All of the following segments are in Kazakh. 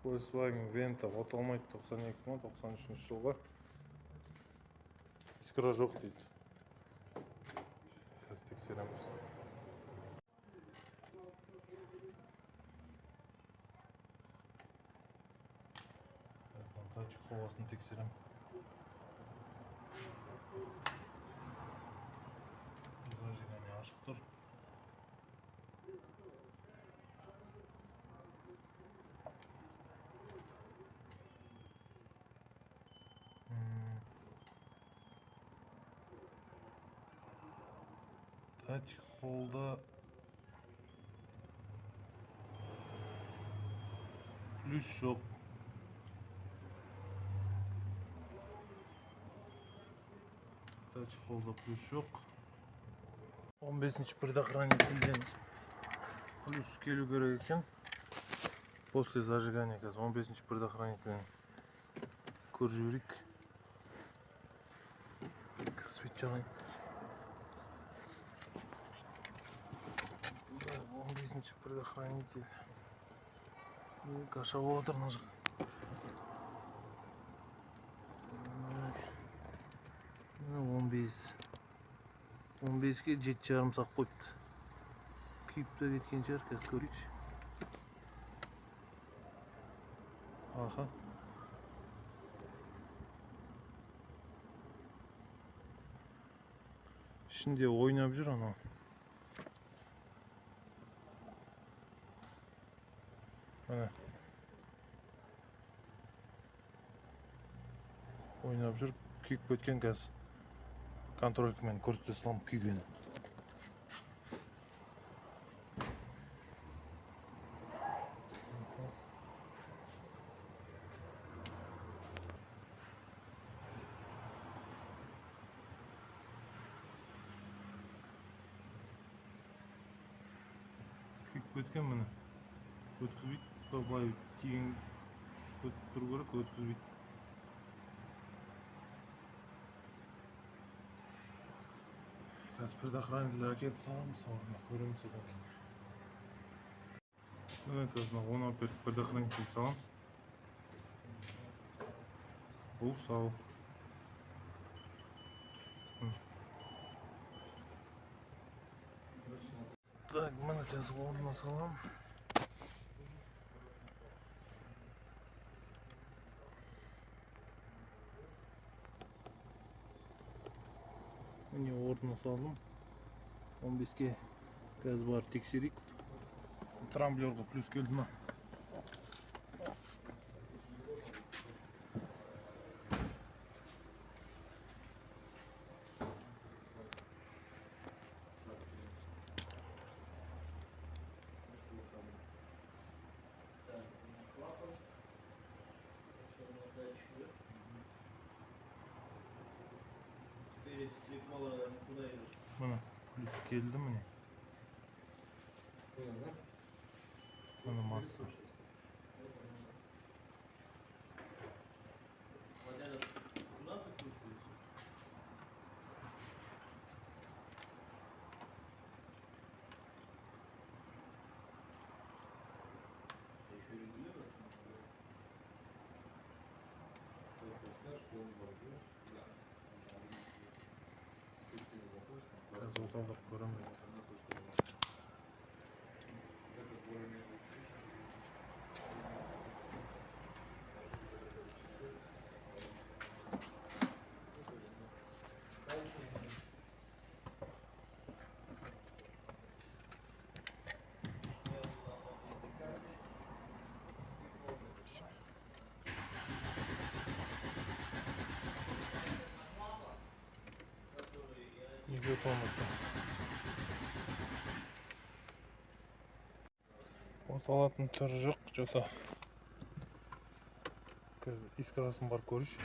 Volkswagen Venta оталмайды 92-93 жылға. Искра жоқ дейді. Қазір тексереміз. Датчик қобасын тексерем. Зажигание ашық тұр. Датчик холда плюс жоқ. Датчик холда плюс жоқ. 15-ші предохранительден плюс келу керек екен. После зажигания қазір 15-ші предохранительден көріп жіберейік. Свет жағайын. 15-ші предохранитель. Каша болып отыр мына жақ. 15-ге 7,5 сақ қойыпты. Күйіп те кеткен шығар, қазір көрейікші. Аха. Ішінде ойнап жүр анау. Міне. Ойнап жүр, күйіп кеткен қазір. Контрольмен көрсете салам күйген. Күйіп кеткен міне. Өткізбейді. Былай тиген өтіп тұру керек, өткізбейді. Қазір предохранитель әкеліп саламыз, орнына көреміз одан кейін. Міне қазір 10 ампер предохранитель салам. Бұл сау. Так, міне қазір орнына салам. Міне орнына салдым. 15-ке қазір бар тексерейік. Трамблерға плюс келді ма? Міне плюс келді міне. Міне масса. Қазір оталдап көремін. Неге толмайды? Оталатын түрі жоқ, жота. Қазір искрасын бар көріш.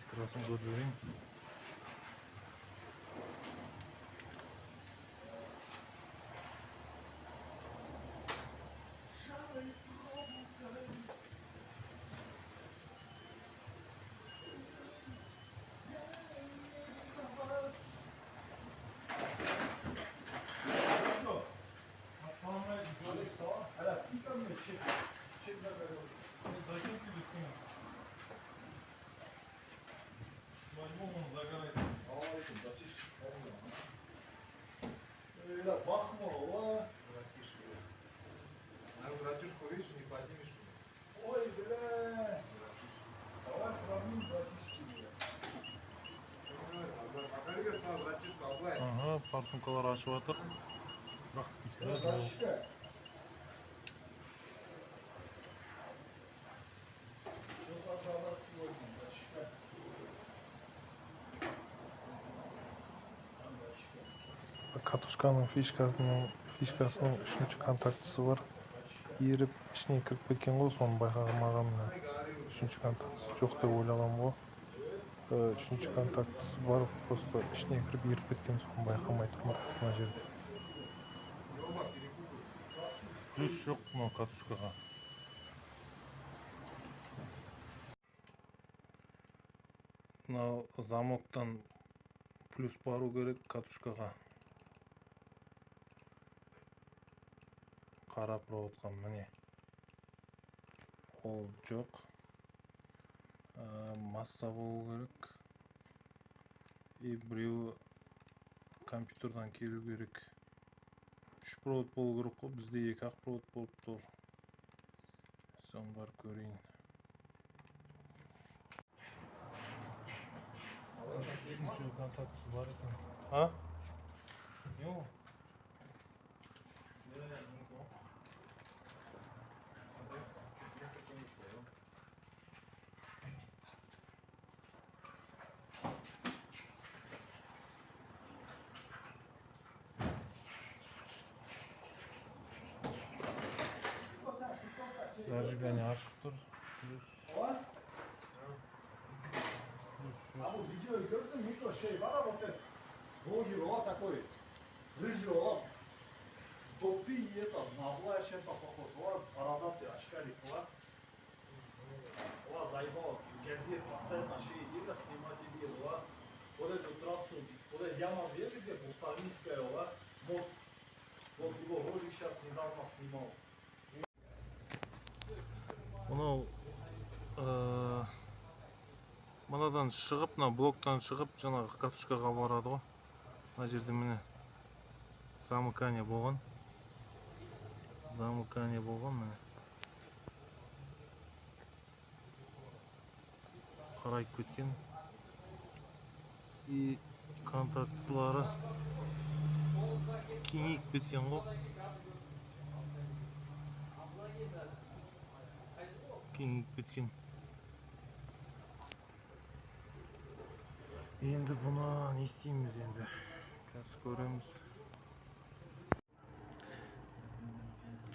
искрасын көріп жіберейін. Бахмова, братишка. Братишку видишь, не поднимешь. Ой, бля. Давай сравним братишки. Макарга сама братишка, Аблай. Ага, форсункалар ашып жатыр. Бірақ Братишка. Что зажала сегодня, братишка? Катушканың фишкасының үшінші контактісі бар. Еріп ішіне кіріп кеткен ғой, соны байқамағанмын. Үшінші контактісі жоқ деп ойлағам ғой. Үшінші контактісі бар, просто ішіне кіріп еріп кеткен, соны байқамай тұрмын мына жерде. плюс жоқ мынау катушкаға. Мынау замоктан плюс бару керек катушкаға. Қара проводқа міне. Ол жоқ. Масса болу керек. И біреуі компьютердан келу керек. 3 провод болу керек қой, бізде 2-ақ провод болып тұр. Соны барып көрейін. Үшінші контактісі бар екен. А? Не ол? Зажигание ашық тұр. А вот видео görдün mü? То şey var вот этот блогер, он такой рыжий, он топи и это, на Аблая чем-то похож, он бородатый, очкарик, он заебал, газет постоянно шеи, это снимать и делал, вот эту трассу, вот эта яма же есть, где Бухталинская, мост, вот его ролик сейчас недавно снимал. Мынау мынадан шығып, мына блоктан шығып, жаңағы катушкаға барады ғой. Мына жерде міне замыкание болған. Замыкание болған міне. Қарайып кеткен. И контактылары кеңейіп кеткен ғой. Кеңейіп кеткен. Енді бұны не істейміз енді? Қазір көреміз.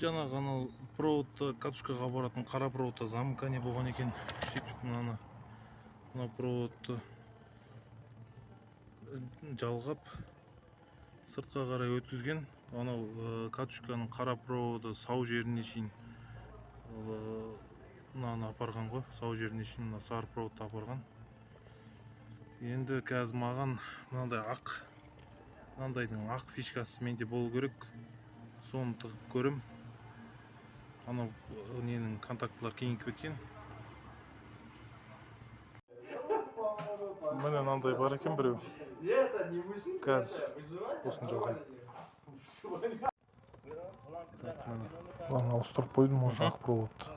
Жаңағы анау проводты катушкаға баратын қара проводта замыкание болған екен. Сөйтіп мына проводты жалғап сыртқа қарай өткізген. Анау катушканың қара проводы сау жеріне шейін мынаны апарған ғой. Сау жеріне шейін мына сары проводты апарған. Енді қазір маған мынандайдың ақ фишкасы менде болу керек. Соны тығып көрім. Анау ненің контактылар кеңейіп кеткен. Міне мынандай бар екен біреу. Қазір осыны жалғайын. Lan ауыстырып қойдым уже ақ проводты.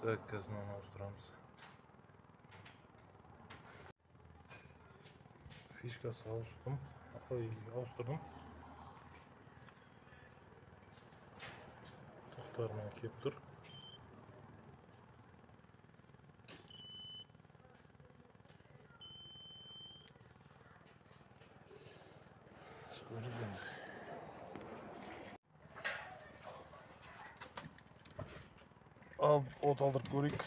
Так, қазір мынаны ауыстырамыз. Фишкасы ауыстырдым. Тоқтарынан келіп тұр. От алдырып көрейік.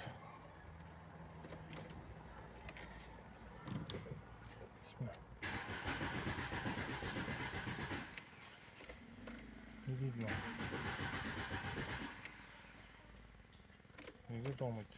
өте алмайды.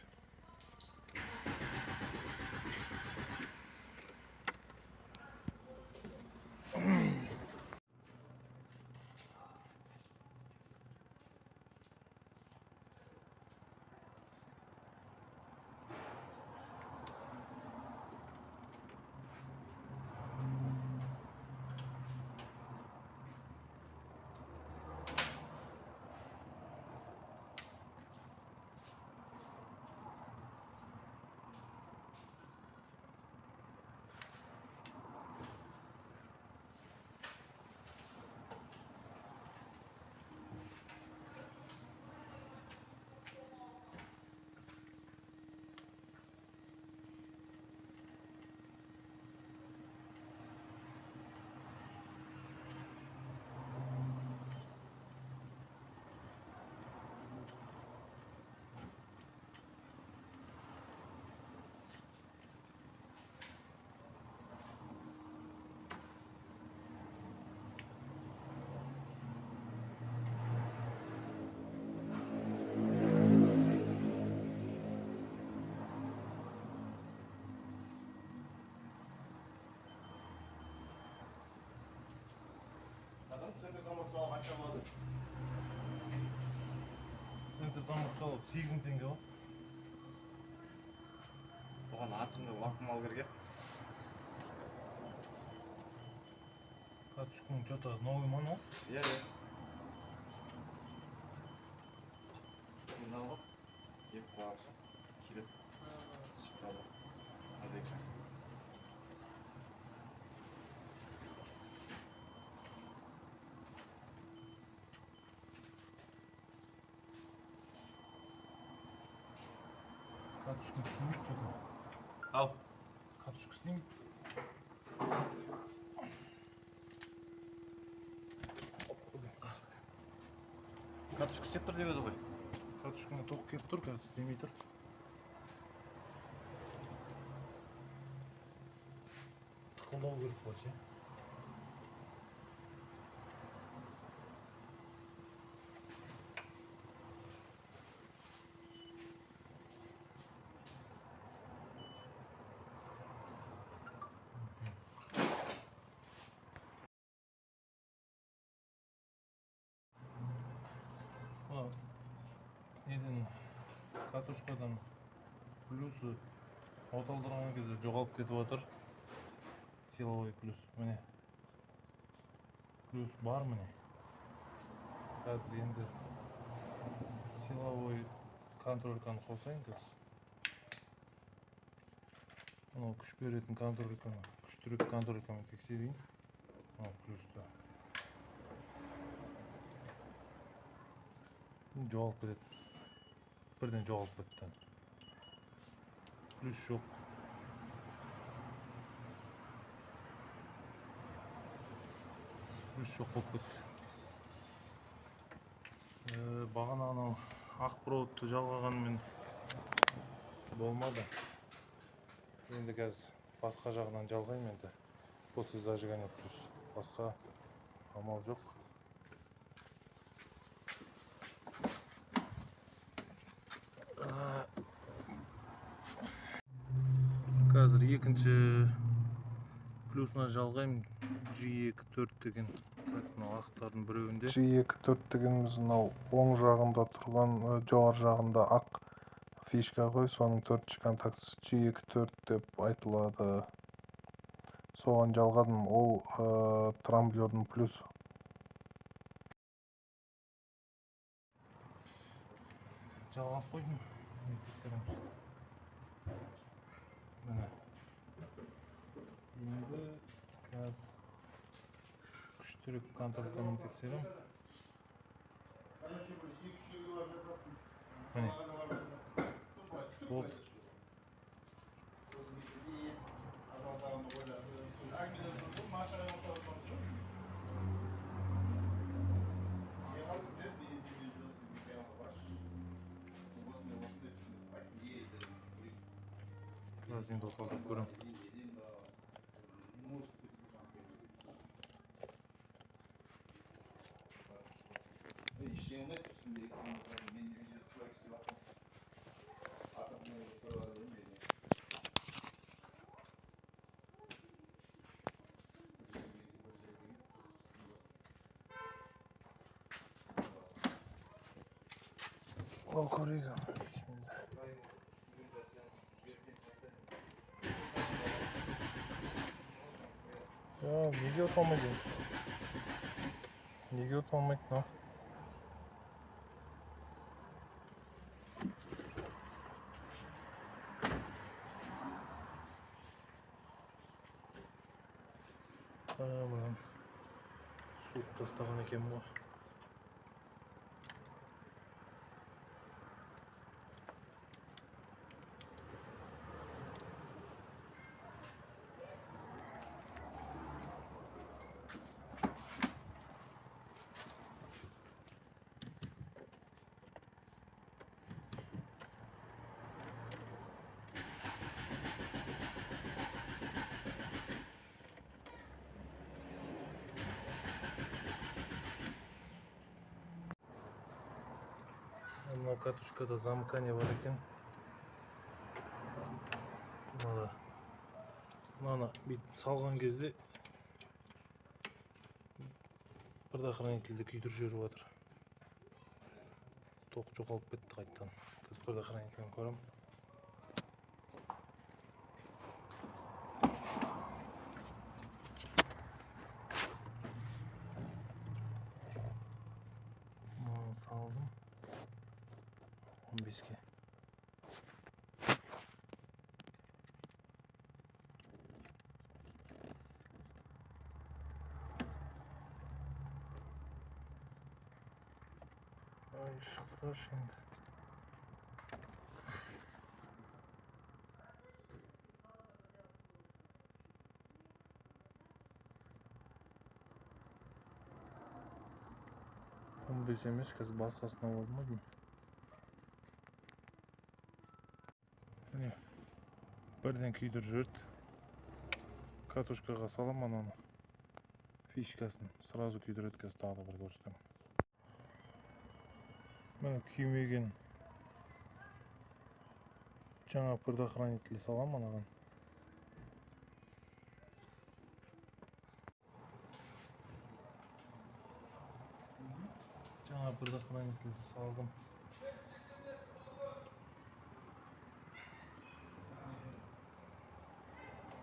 Центр замок салу қанша болады? Центр замок салу 8 мың теңге ғой. Оған артында вакуум алу керек. Катушканың что-то новый ма мынау? Иә. Мынау ғой. Екі құлақшы. Келеді. Үш тұрады. Азайықша. Катушка істемейді что-то. Ал. Катушка істемейді. Катушка істеп тұр деп еді ғой. Катушкаға тоқ келіп тұр, қазір істемей тұр. Тықылдау керек болса. Неден катушкадан плюсы оталдырған кезде жоғалып кетіп отыр. Силовой плюс. Міне. Плюс бар міне. Қазір енді силовой контрольканы қосайын қазір. Мынау күш беретін контрольканы, күштірек контрольканы тексерейін. Мынау плюсты. Жоғалып кетеді. Бірден жоғалып кетті. Плюс жоқ. Плюс жоқ болып кетті. Бағана анау ақ проводты жалғағанмен болмады. Енді қазір басқа жағынан жалғаймын енді. После зажигания плюс. Басқа амал жоқ. Қазір екінші плюсына жалғаймын. G24 деген ақтардың біреуінде. G24 дегеніміз мынау оң жағында тұрған, жоғары жағында ақ фишка ғой, соның төртінші контактісі G24 деп айтылады. Соған жалғадым, ол трамблердің плюсы. Жалғап қойдым. Міне. Енді қазір күштірек контрольканы тексерем. Міне. Болды. Biraz енді оталдап көрем. Al ko'raylik. Bismillah. Ya nega o'tolmaydi? Nega o'tolmaydi? No? Mana suv tashlagan ekan bu. Mana katushkada zamkание bor ekan. Mana bitib salgan кезде предохранительді күйдіріп жіберіп жатыр. Тоқ жоғалып кетті қайттан. Қазір предохранительін көрем. Мынаны салдым 15-ке. Ay шықса şimdi. Он бес емес, қазір басқасына болмадым. Міне, бірден күйдіріп жүрді. Катушкаға салам ананы. Фишкасын сразу күйдіреді, қазір тағы да бір көрсетем. Міне күймеген жаңа предохранитель салам анаған. Жаңа предохранитель салдым.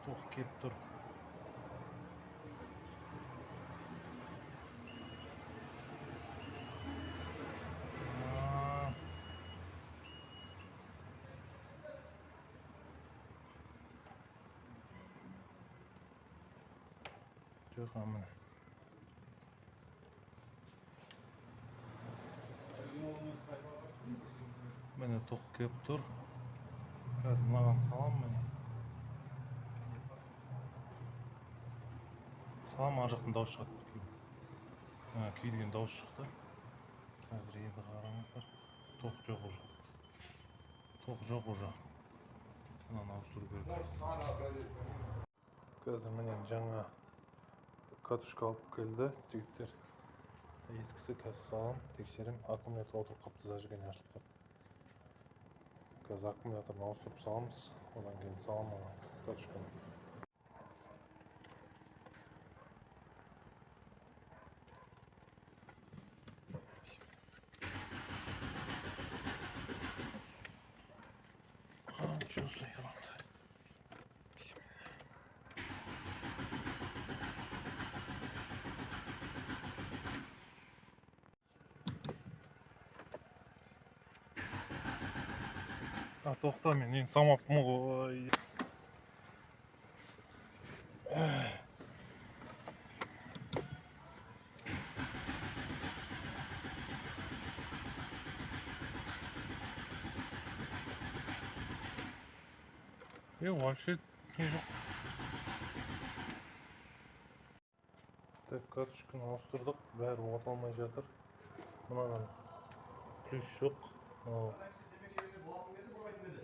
Тоқ кеп тұр. Жоқ амын. Міне тоқ кеп тұр. Қазір маған салам міне. Салам ар жақтан дауыс шығады. Күйдеген дауыс шықты. Қазір енді қараңыздар. Тоқ жоқ уже. Тоқ жоқ уже. Мынаны ауыстыру керек. Қазір міне жаңа катушка алып келді жігіттер. Ескісі қазір салам, тексерем. Аккумулятор отырып қапты зажигание ашылып қапты. Қазір аккумуляторын ауыстырып саламыз. Одан кейін салам ана катушканы. Тоқта, мен ең самаппын ғой. Вообще не жоқ. Так, катушканы ауыстырдық, бәрі оталмай жатыр. Мынаған плюс жоқ.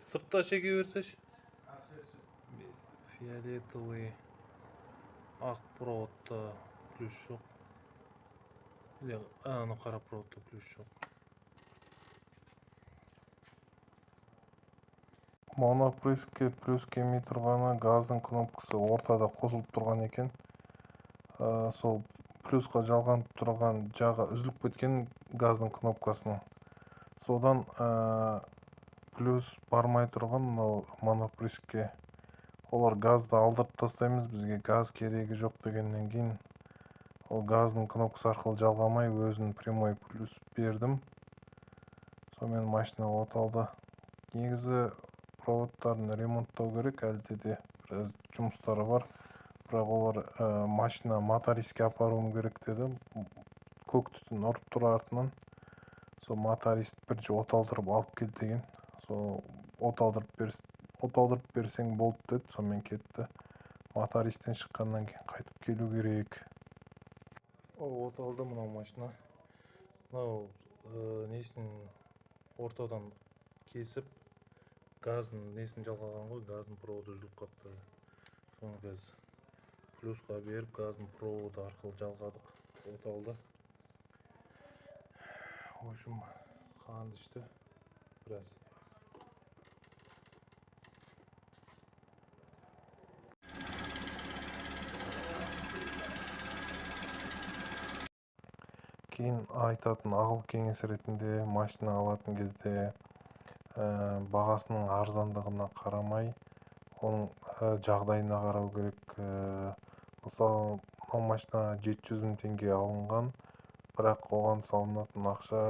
Сыртта шеге берсеш. Фиолетовый ақ проводта плюс жоқ. Ана қара проводта плюс жоқ. Монопреске плюс келмей тұрғаны газдың кнопкасы ортада қосылып тұрған екен. Сол плюсқа жалғанып тұрған жағы үзіліп кеткен газдың кнопкасының. Содан плюс бармай тұрған мынау моноприскке олар газды алдырып тастаймыз, бізге газ керегі жоқ дегеннен кейін ол газдың кнопкасы арқылы жалғамай өзін прямой плюс бердім. Сонымен машина оталды. Негізі проводтарын ремонттау керек, әлде де біраз жұмыстары бар. Бірақ олар машина моториске апаруым керек деді. Көк түтін ұрып тұр артынан. Сол моторист бірінші оталдырып алып кел деген. Сол оталдырып берсең болды деді, сонымен кетті. Мотористен шыққаннан кейін қайтып келу керек. Оталды мынау машина. Мынау несін ортадан кесіп, газын несін жалғаған ғой, газын проводы үзіліп қапты. Соны қазір плюсқа беріп, газын проводы арқылы жалғадық. Оталды. В общем, қанды ішті біраз. Кейін айтатын ақыл кеңес ретінде машина алатын кезде бағасының арзандығына қарамай, оның жағдайына қарау керек. Мысалы, бұл машина 700 мың теңге алынған, бірақ оған салынатын ақша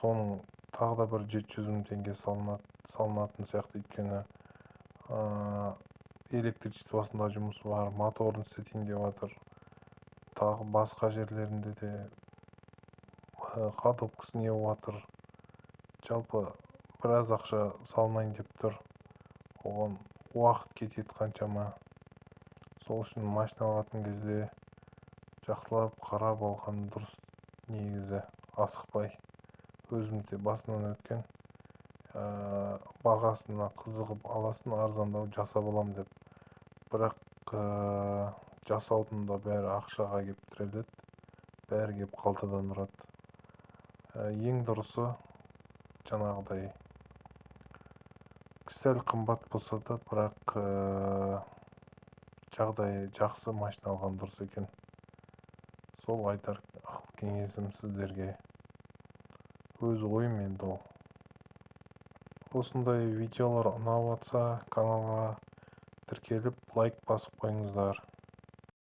соның тағы да бір 700 мың теңге салынатын сияқты, өйткені электричествосында жұмыс бар, моторын істетейін деп жатыр. Тағы басқа жерлерінде де ходовкасын неғып жатыр. Жалпы біраз ақша салынайын деп тұр. Оған уақыт кетеді қаншама. Сол үшін машина алатын кезде жақсылап қарап алған дұрыс, негізі асықпай. Өзім де басынан өткен, бағасына қызығып аласын, арзандау жасап алам деп. Бірақ жасаудың да бәрі ақшаға кеп тіреледі, бәрі кеп қалтадан ұрады. Ең дұрысы жаңағыдай сәл қымбат болса да, бірақ жағдайы жақсы машина алған дұрыс екен. Сол айтар ақыл кеңесім сіздерге. Өз ойым енді ол. Осындай видеолар ұнап жатса, каналға тіркеліп лайк басып қойыңыздар.